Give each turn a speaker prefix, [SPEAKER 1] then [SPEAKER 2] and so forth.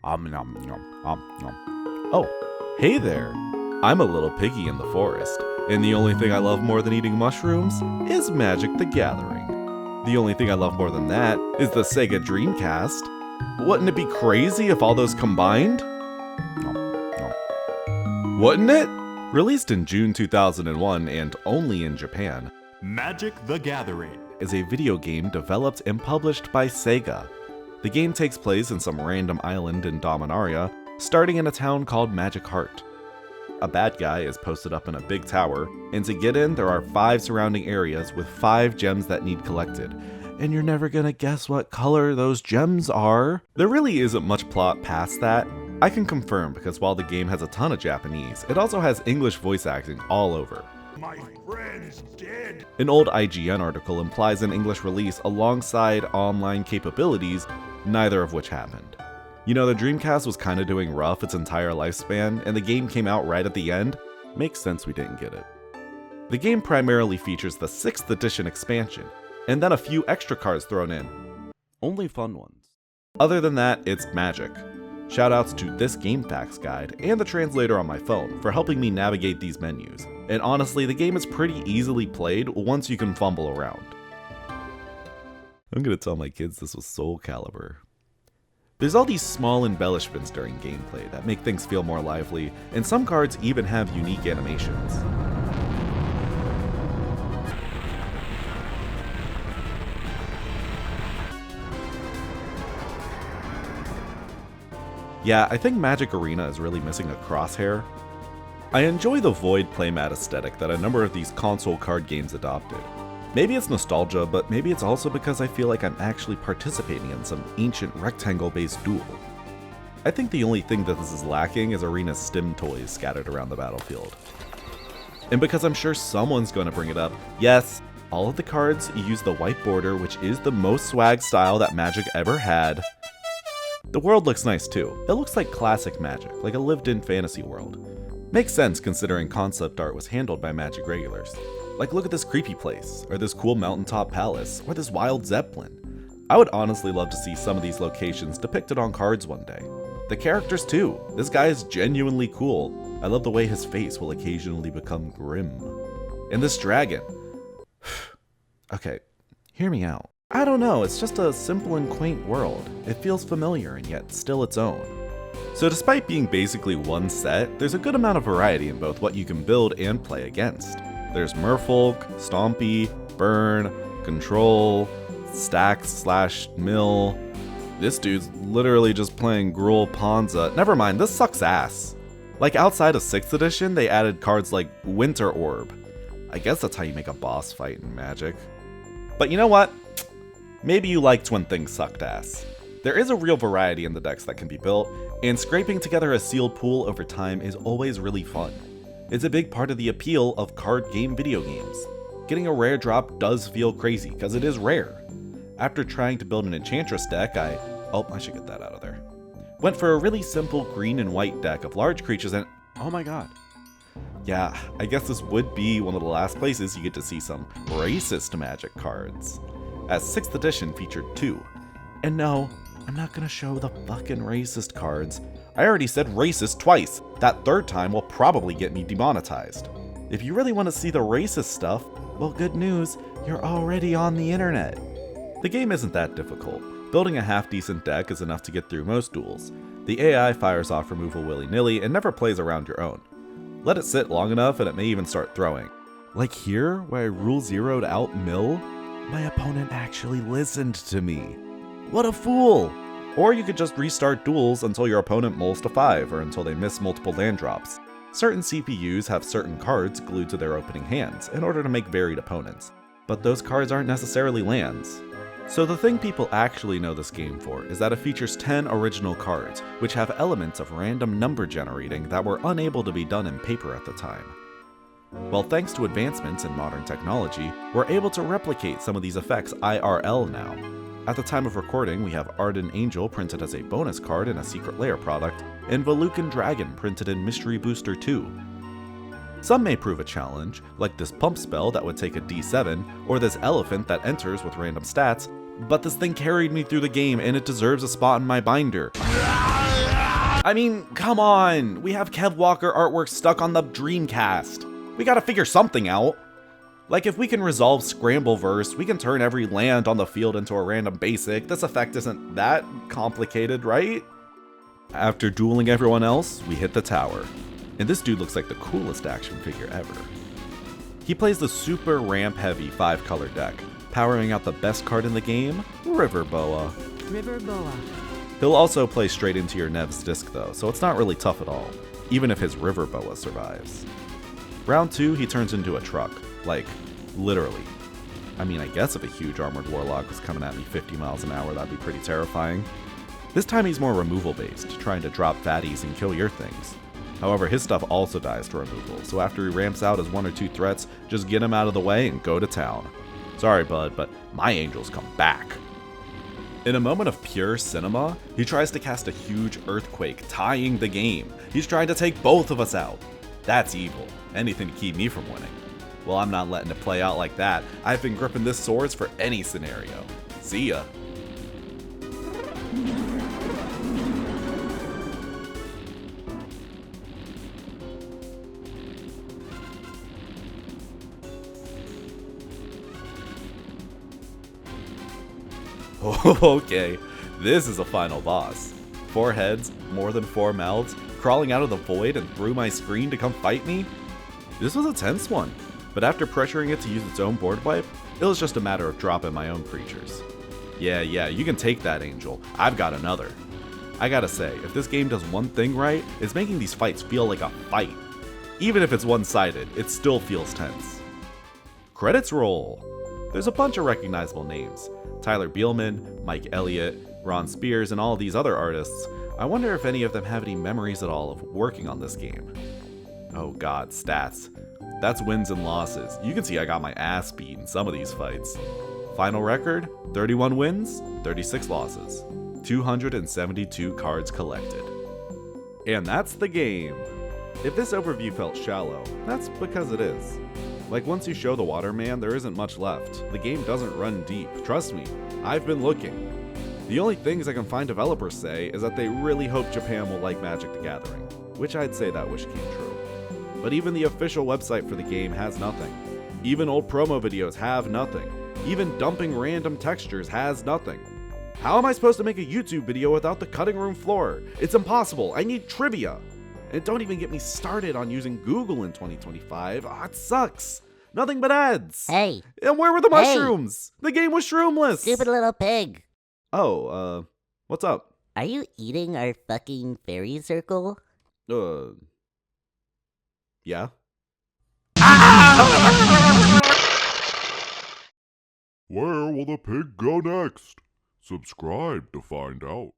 [SPEAKER 1] Nom nom nom. Oh, hey there. I'm a little piggy in the forest, and the only thing I love more than eating mushrooms is Magic the Gathering. The only thing I love more than that is the Sega Dreamcast. Wouldn't it be crazy if all those combined? Wouldn't it? Released in June 2001 and only in Japan,
[SPEAKER 2] Magic the Gathering
[SPEAKER 1] is a video game developed and published by Sega. The game takes place in some random island in Dominaria, starting in a town called Magic Heart. A bad guy is posted up in a big tower, and to get in, there are 5 surrounding areas with 5 gems that need collected. And you're never gonna guess what color those gems are. There really isn't much plot past that. I can confirm because while the game has a ton of Japanese, it also has English voice acting all over.
[SPEAKER 2] My friend's dead.
[SPEAKER 1] An old IGN article implies an English release alongside online capabilities, neither of which happened. You know, the Dreamcast was kinda doing rough its entire lifespan, and the game came out right at the end. Makes sense we didn't get it. The game primarily features the 6th edition expansion, and then a few extra cards thrown in. Only fun ones. Other than that, it's magic. Shoutouts to this Game Facts guide and the translator on my phone for helping me navigate these menus. And honestly, the game is pretty easily played once you can fumble around. I'm gonna tell my kids this was Soul Calibur. There's all these small embellishments during gameplay that make things feel more lively, and some cards even have unique animations. Yeah, I think Magic Arena is really missing a crosshair. I enjoy the void playmat aesthetic that a number of these console card games adopted. Maybe it's nostalgia, but maybe it's also because I feel like I'm actually participating in some ancient rectangle-based duel. I think the only thing that this is lacking is Arena's stim toys scattered around the battlefield. And because I'm sure someone's going to bring it up, yes, all of the cards use the white border, which is the most swag style that Magic ever had. The world looks nice too. It looks like classic Magic, like a lived-in fantasy world. Makes sense considering concept art was handled by Magic regulars. Like, look at this creepy place, or this cool mountaintop palace, or this wild zeppelin. I would honestly love to see some of these locations depicted on cards one day. The characters too. This guy is genuinely cool. I love the way his face will occasionally become grim. And this dragon. Okay, hear me out. I don't know, it's just a simple and quaint world. It feels familiar and yet still its own. So despite being basically one set, there's a good amount of variety in both what you can build and play against. There's Merfolk, Stompy, Burn, Control, Stax/Mill. This dude's literally just playing Gruul Ponza. Never mind, this sucks ass. Like outside of 6th edition, they added cards like Winter Orb. I guess that's how you make a boss fight in Magic. But you know what? Maybe you liked when things sucked ass. There is a real variety in the decks that can be built, and scraping together a sealed pool over time is always really fun. It's a big part of the appeal of card game video games. Getting a rare drop does feel crazy, because it is rare. After trying to build an Enchantress deck, I should get that out of there. Went for a really simple green and white deck of large creatures and oh my god. Yeah, I guess this would be one of the last places you get to see some racist Magic cards, as 6th edition featured 2. And no, I'm not gonna show the fucking racist cards. I already said racist twice. That 3rd time will probably get me demonetized. If you really want to see the racist stuff, well, good news, you're already on the internet. The game isn't that difficult. Building a half-decent deck is enough to get through most duels. The AI fires off removal willy-nilly and never plays around your own. Let it sit long enough and it may even start throwing. Like here, where I rule zeroed out Mill, my opponent actually listened to me. What a fool! Or you could just restart duels until your opponent mulls to 5 or until they miss multiple land drops. Certain CPUs have certain cards glued to their opening hands in order to make varied opponents, but those cards aren't necessarily lands. So the thing people actually know this game for is that it features 10 original cards, which have elements of random number generating that were unable to be done in paper at the time. Well, thanks to advancements in modern technology, we're able to replicate some of these effects IRL now. At the time of recording, we have Arden Angel printed as a bonus card in a Secret Lair product, and Velucan Dragon printed in Mystery Booster 2. Some may prove a challenge, like this pump spell that would take a D7, or this elephant that enters with random stats, but this thing carried me through the game and it deserves a spot in my binder. I mean, come on! We have Kev Walker artwork stuck on the Dreamcast. We gotta figure something out. Like, if we can resolve Scrambleverse, we can turn every land on the field into a random basic. This effect isn't that complicated, right? After dueling everyone else, we hit the tower. And this dude looks like the coolest action figure ever. He plays the super ramp-heavy 5-color deck, powering out the best card in the game, River Boa.
[SPEAKER 3] River Boa.
[SPEAKER 1] He'll also play straight into your Nev's disc though, so it's not really tough at all, even if his River Boa survives. Round 2, he turns into a truck. Like, literally. I mean, I guess if a huge armored warlock was coming at me 50 miles an hour, that'd be pretty terrifying. This time he's more removal based, trying to drop fatties and kill your things. However, his stuff also dies to removal, so after he ramps out his 1 or 2 threats, just get him out of the way and go to town. Sorry bud, but my angels come back. In a moment of pure cinema, he tries to cast a huge earthquake, tying the game. He's trying to take both of us out. That's evil. Anything to keep me from winning. Well, I'm not letting it play out like that. I've been gripping this swords for any scenario. See ya. Okay, this is a final boss. 4 heads, more than 4 mouths, crawling out of the void and through my screen to come fight me? This was a tense one, but after pressuring it to use its own board wipe, it was just a matter of dropping my own creatures. Yeah, you can take that, Angel. I've got another. I gotta say, if this game does one thing right, it's making these fights feel like a fight. Even if it's one-sided, it still feels tense. Credits roll. There's a bunch of recognizable names. Tyler Bielman, Mike Elliott, Ron Spears, and all these other artists. I wonder if any of them have any memories at all of working on this game. Oh god, stats. That's wins and losses. You can see I got my ass beat in some of these fights. Final record, 31 wins, 36 losses. 272 cards collected. And that's the game. If this overview felt shallow, that's because it is. Like, once you show the Waterman, there isn't much left. The game doesn't run deep, trust me, I've been looking. The only things I can find developers say is that they really hope Japan will like Magic the Gathering, which I'd say that wish came true. But even the official website for the game has nothing. Even old promo videos have nothing. Even dumping random textures has nothing. How am I supposed to make a YouTube video without the cutting room floor? It's impossible, I need trivia! And don't even get me started on using Google in 2025. It sucks. Nothing but ads.
[SPEAKER 3] Hey.
[SPEAKER 1] And where were the mushrooms? The game was shroomless.
[SPEAKER 3] Stupid little pig.
[SPEAKER 1] Oh, what's up?
[SPEAKER 3] Are you eating our fucking fairy circle?
[SPEAKER 1] Yeah.
[SPEAKER 2] Where will the pig go next? Subscribe to find out.